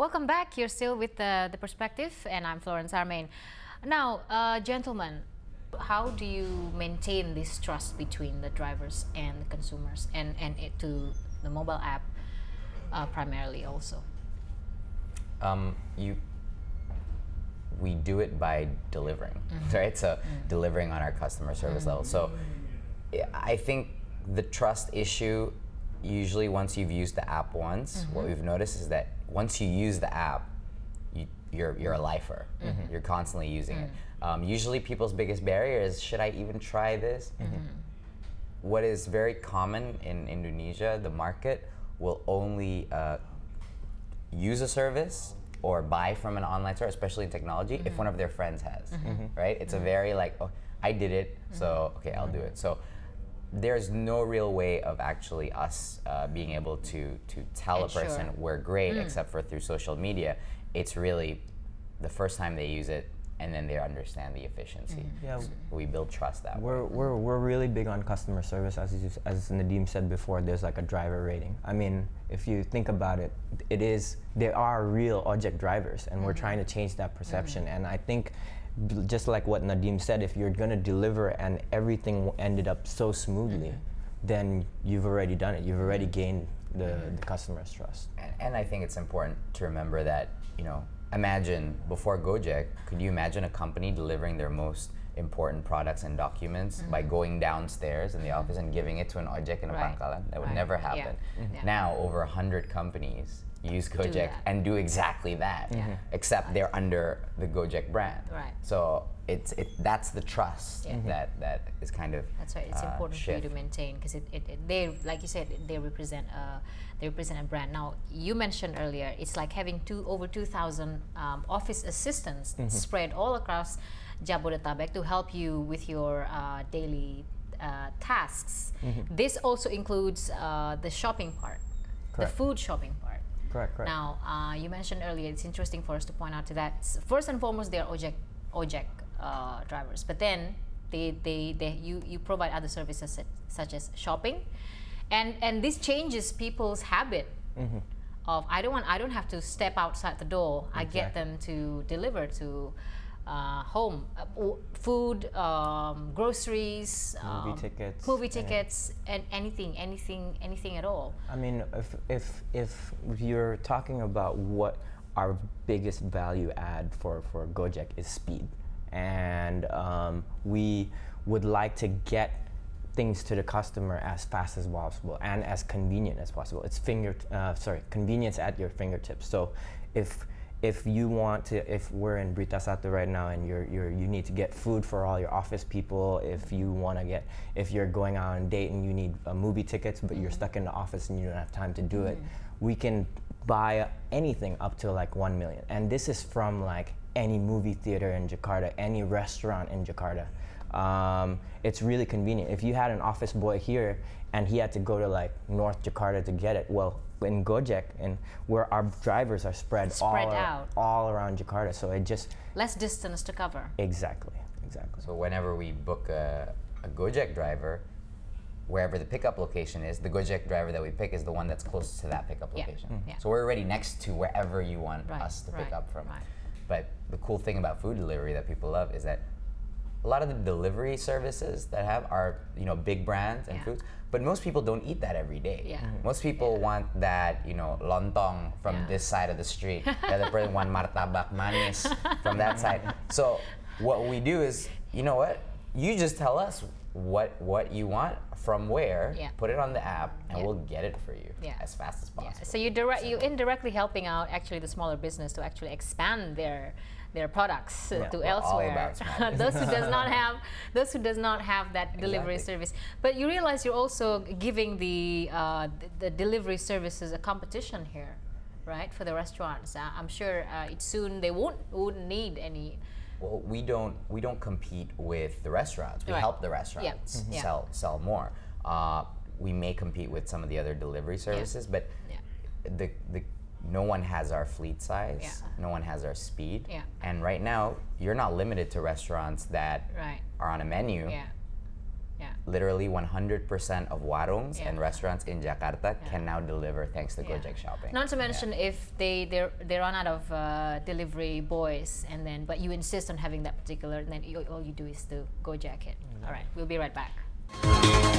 Welcome back. You're still with the Perspective, and I'm Florence Armain. Now, gentlemen, how do you maintain this trust between the drivers and the consumers, and it to the mobile app primarily also? We do it by delivering, right? So delivering on our customer service level. So I think the trust issue, usually once you've used the app once, what we've noticed is that once you use the app, you're a lifer. You're constantly using it. Usually people's biggest barrier is, should I even try this? What is very common in Indonesia, the market will only use a service or buy from an online store, especially in technology, if one of their friends has, right? It's a very like, oh, I did it, so okay, I'll do it. So there's no real way of actually us being able to tell a person we're great, except for through social media. It's really the first time they use it, and then they understand the efficiency. Yeah, so we build trust that way. We're really big on customer service. As Nadeem said before, there's like a driver rating. I mean, if you think about it, there are real Ojek drivers, and we're trying to change that perception. And I think, just like what Nadeem said, if you're going to deliver and everything ended up so smoothly, then you've already done it. You've already gained the customer's trust. And I think it's important to remember that, you know, imagine before Go-Jek, could you imagine a company delivering their most important products and documents by going downstairs in the office and giving it to an Ojek in a pangkalan? That would never happen. Now, over 100 companies use Go-Jek and do exactly that, except they're under the Go-Jek brand. So that's the trust that is kind of that's why it's important for you to maintain, because they, like you said, they represent a brand. Now, you mentioned earlier, it's like having over 2,000 office assistants spread all across Jabodetabek to help you with your daily tasks. This also includes the shopping part, the food shopping part. Correct. Now, you mentioned earlier, it's interesting for us to point out to that. First and foremost, they are Ojek drivers, but then you provide other services such as shopping, and this changes people's habit of I don't have to step outside the door. I get them to deliver to home, food, groceries, movie tickets, and anything at all. I mean, if you're talking about what our biggest value add for Go-Jek is speed, and we would like to get things to the customer as fast as possible and as convenient as possible. It's convenience at your fingertips. So if you want to, if we're in Brita Satu right now and you need to get food for all your office people, if you're going out on a date and you need movie tickets but you're stuck in the office and you don't have time to do it, we can buy anything up to like 1 million. And this is from like any movie theater in Jakarta, any restaurant in Jakarta. It's really convenient. If you had an office boy here and he had to go to like North Jakarta to get it, well, in Go-Jek, and where our drivers are spread out all around Jakarta, so it just less distance to cover. Exactly. So whenever we book a Go-Jek driver, wherever the pickup location is, the Go-Jek driver that we pick is the one that's closest to that pickup location. So we're already next to wherever you want us to pick up from. But the cool thing about food delivery that people love is that a lot of the delivery services that are, you know, big brands and foods, but most people don't eat that every day. Most people want that, you know, lontong from this side of the street. The other person want martabak manis from that side. So what we do is, you know what? You just tell us what you want from where, put it on the app, and we'll get it for you as fast as possible. So you're indirectly helping out actually the smaller business to actually expand their products to elsewhere. Those who does not have that delivery service. But you realize you're also giving the delivery services a competition here, right? For the restaurants. I'm sure soon they wouldn't need any. Well, we don't compete with the restaurants. We help the restaurants sell more. We may compete with some of the other delivery services, but no one has our fleet size. No one has our speed. And right now, you're not limited to restaurants that are on a menu. literally 100% of warungs Yeah. and restaurants in Jakarta Yeah. can now deliver thanks to Yeah. Go-Jek shopping. Not to mention if they run out of delivery boys, and then but you insist on having that particular, and then all you do is to Go-Jek it. All right, we'll be right back.